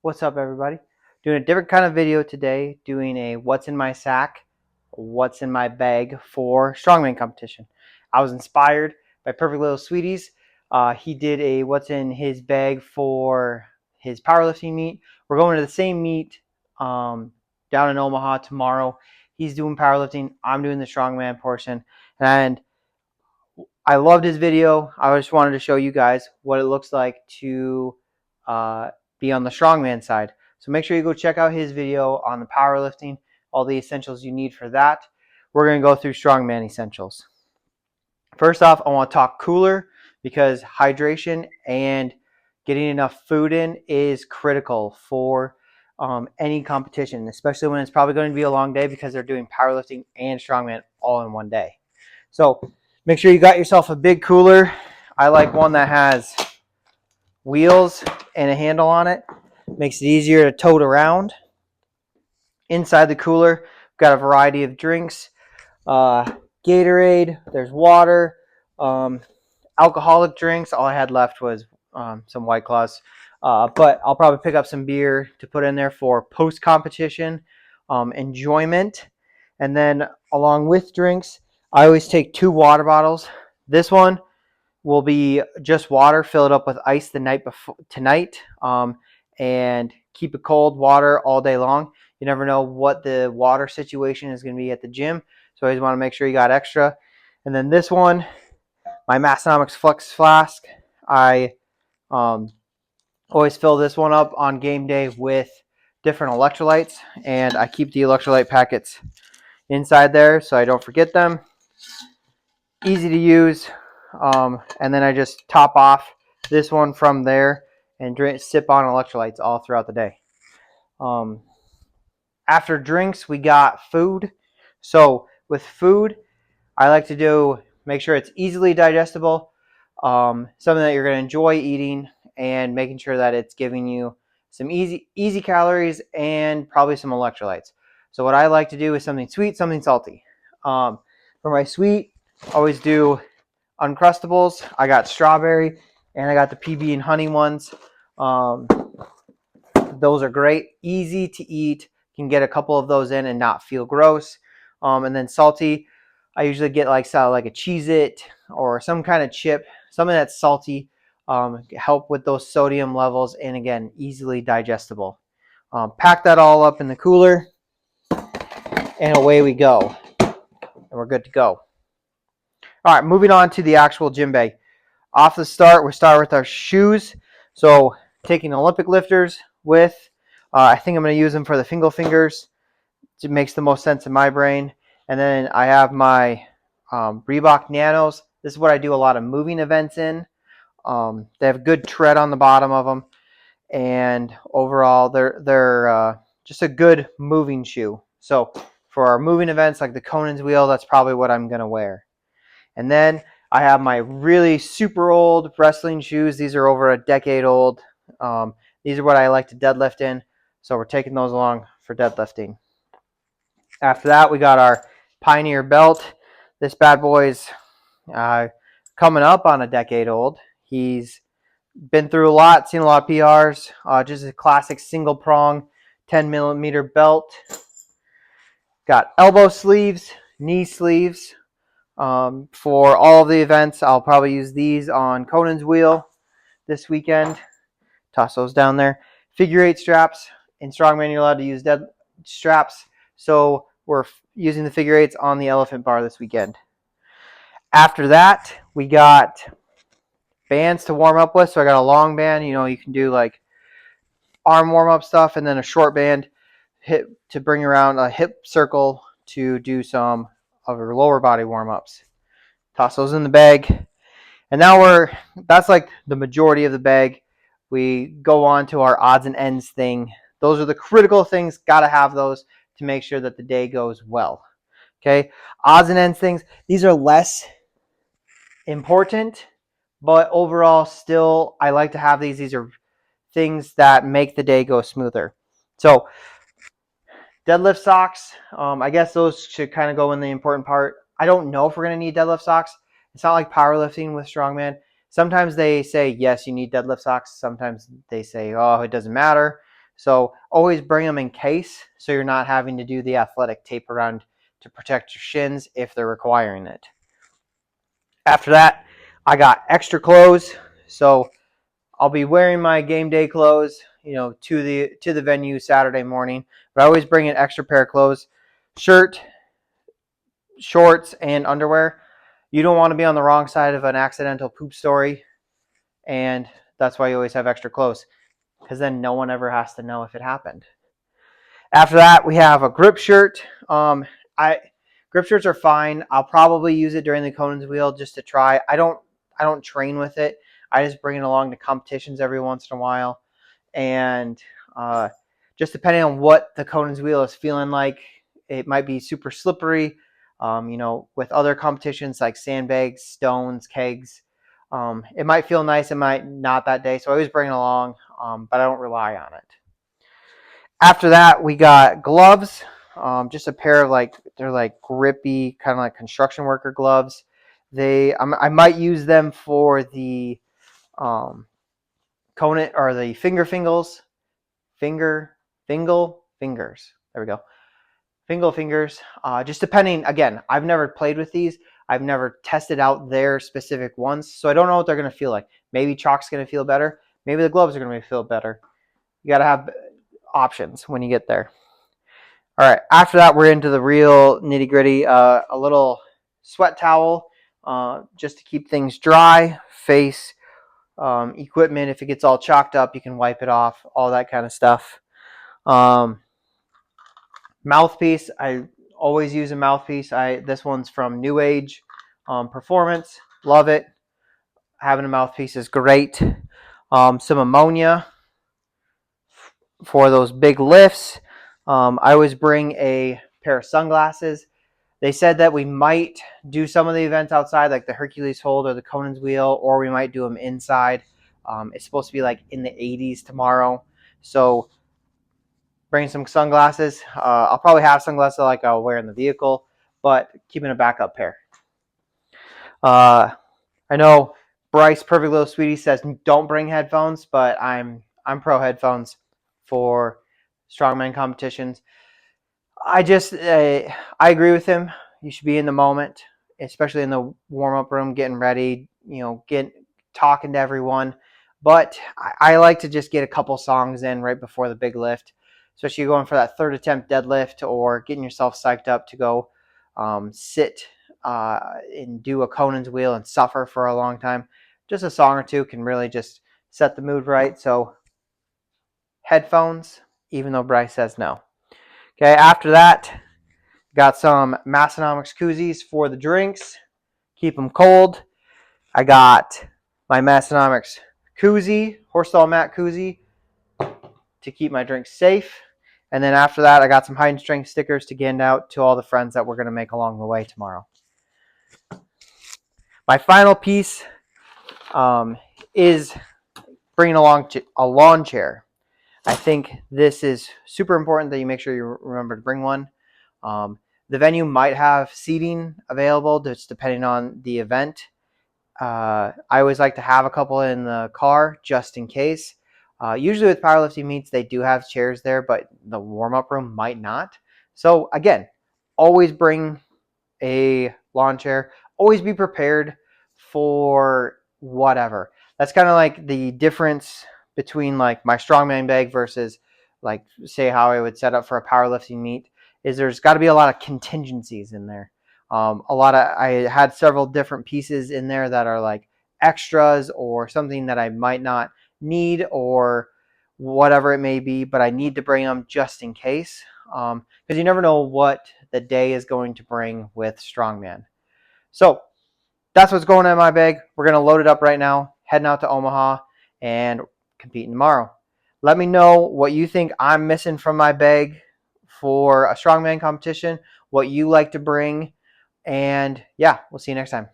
What's up, everybody? Doing a different kind of video today, doing a what's in my sack, what's in my bag for Strongman Competition. I was inspired by Perfect Little Sweeties. He did a what's in his bag for his powerlifting meet. We're going to the same meet down in Omaha tomorrow. He's doing powerlifting. I'm doing the Strongman portion. And I loved his video. I just wanted to show you guys what it looks like to be on the strongman side. So make sure you go check out his video on the powerlifting, all the essentials you need for that. We're going to go through strongman essentials. First off, I want to talk cooler because hydration and getting enough food in is critical for any competition, especially when it's probably going to be a long day because they're doing powerlifting and strongman all in one day. So make sure you got yourself a big cooler. I like one that has wheels and a handle on it. Makes it easier to tote around. Inside the cooler, we've got a variety of drinks. Gatorade, there's water, alcoholic drinks. All I had left was some White Claws. But I'll probably pick up some beer to put in there for post-competition enjoyment. And then along with drinks, I always take 2 water bottles. This one will be just water. Fill it up with ice the night before tonight, and keep it cold water all day long. You never know what the water situation is going to be at the gym, so I always want to make sure you got extra. And then this one, my Massonomics Flex Flask. I always fill this one up on game day with different electrolytes, and I keep the electrolyte packets inside there so I don't forget them. Easy to use. And then I just top off this one from there and sip on electrolytes all throughout the day. After drinks, we got food. So with food, I like to make sure it's easily digestible, something that you're going to enjoy eating, and making sure that it's giving you some easy calories and probably some electrolytes. So what I like to do is something sweet, something salty. For my sweet, I always do Uncrustables. I got strawberry and I got the PB and honey ones. Those are great, easy to eat. You can get a couple of those in and not feel gross. And then salty, I usually get like a Cheez-It or some kind of chip, something that's salty, help with those sodium levels, and again, easily digestible. Pack that all up in the cooler, and away we go. And we're good to go. All right, moving on to the actual gym bag. Off the start, we start with our shoes. So taking Olympic lifters with, I think I'm going to use them for the finger fingers. It makes the most sense in my brain. And then I have my Reebok Nanos. This is what I do a lot of moving events in. They have good tread on the bottom of them, and overall they're just a good moving shoe. So for our moving events like the Conan's wheel, that's probably what I'm going to wear. And then I have my really super old wrestling shoes. These are over a decade old. These are what I like to deadlift in, so we're taking those along for deadlifting. After that, we got our Pioneer belt. This bad boy's coming up on a decade old. He's been through a lot, seen a lot of PRs. Just a classic single prong 10mm belt. Got elbow sleeves, knee sleeves. For all of the events, I'll probably use these on Conan's wheel this weekend. Toss those down there. Figure 8 straps. In Strongman, you're allowed to use dead straps. So we're using the figure 8s on the elephant bar this weekend. After that, we got bands to warm up with. So I got a long band. You can do like arm warm-up stuff, and then a short band to bring around a hip circle to do some of your lower body warm-ups. Toss those in the bag. And now that's like the majority of the bag. We go on to our odds and ends thing. Those are the critical things. Got to have those to make sure that the day goes well. Okay, odds and ends things. These are less important, but overall still I like to have these. These are things that make the day go smoother. So deadlift socks, I guess those should kind of go in the important part. I don't know if we're going to need deadlift socks. It's not like powerlifting with strongman. Sometimes they say, yes, you need deadlift socks. Sometimes they say, oh, it doesn't matter. So always bring them in case, so you're not having to do the athletic tape around to protect your shins if they're requiring it. After that, I got extra clothes. So I'll be wearing my game day clothes, to the venue Saturday morning. But I always bring an extra pair of clothes, shirt, shorts, and underwear. You don't want to be on the wrong side of an accidental poop story, and that's why you always have extra clothes, because then no one ever has to know if it happened. After that, we have a grip shirt. Grip shirts are fine. I'll probably use it during the Conan's wheel just to try. I don't train with it. I just bring it along to competitions every once in a while, and just depending on what the Conan's wheel is feeling like, it might be super slippery. With other competitions like sandbags, stones, kegs, it might feel nice. It might not that day. So I always bring it along, but I don't rely on it. After that, we got gloves. Just a pair of they're like grippy, kind of like construction worker gloves. I might use them for the Conan or the fingers. There we go. Fingers. Just depending. Again, I've never played with these. I've never tested out their specific ones, so I don't know what they're going to feel like. Maybe chalk's going to feel better. Maybe the gloves are going to feel better. You got to have options when you get there. All right. After that, we're into the real nitty gritty. A little sweat towel, just to keep things dry. Face, equipment. If it gets all chalked up, you can wipe it off. All that kind of stuff. Mouthpiece. I always use a mouthpiece. This one's from New Age Performance. Love it. Having a mouthpiece is great. Some ammonia for those big lifts. I always bring a pair of sunglasses. They said that we might do some of the events outside, like the Hercules hold or the Conan's wheel, or we might do them inside. It's supposed to be like in the 80s tomorrow. So bring some sunglasses. I'll probably have sunglasses like I'll wear in the vehicle, but keeping a backup pair. I know Bryce, Perfect Little Sweetie, says don't bring headphones, but I'm pro headphones for strongman competitions. I agree with him. You should be in the moment, especially in the warm-up room, getting ready, talking to everyone. But I like to just get a couple songs in right before the big lift, especially going for that third attempt deadlift or getting yourself psyched up to go sit and do a Conan's wheel and suffer for a long time. Just a song or two can really just set the mood right. So headphones, even though Bryce says no. Okay, after that, got some Massonomics koozies for the drinks. Keep them cold. I got my Massonomics koozie, Horsestall mat koozie, to keep my drinks safe. And then after that, I got some hide and strength stickers to hand out to all the friends that we're going to make along the way tomorrow. My final piece is bringing along a lawn chair. I think this is super important that you make sure you remember to bring one. The venue might have seating available, just depending on the event. I always like to have a couple in the car just in case. Usually with powerlifting meets, they do have chairs there, but the warm-up room might not. So again, always bring a lawn chair. Always be prepared for whatever. That's kind of like the difference between like my strongman bag versus like say how I would set up for a powerlifting meet is there's got to be a lot of contingencies in there. I had several different pieces in there that are like extras or something that I might not need or whatever it may be, but I need to bring them just in case. Because you never know what the day is going to bring with strongman. So that's what's going in my bag. We're going to load it up right now, heading out to Omaha and competing tomorrow. Let me know what you think I'm missing from my bag for a strongman competition, what you like to bring, and yeah, we'll see you next time.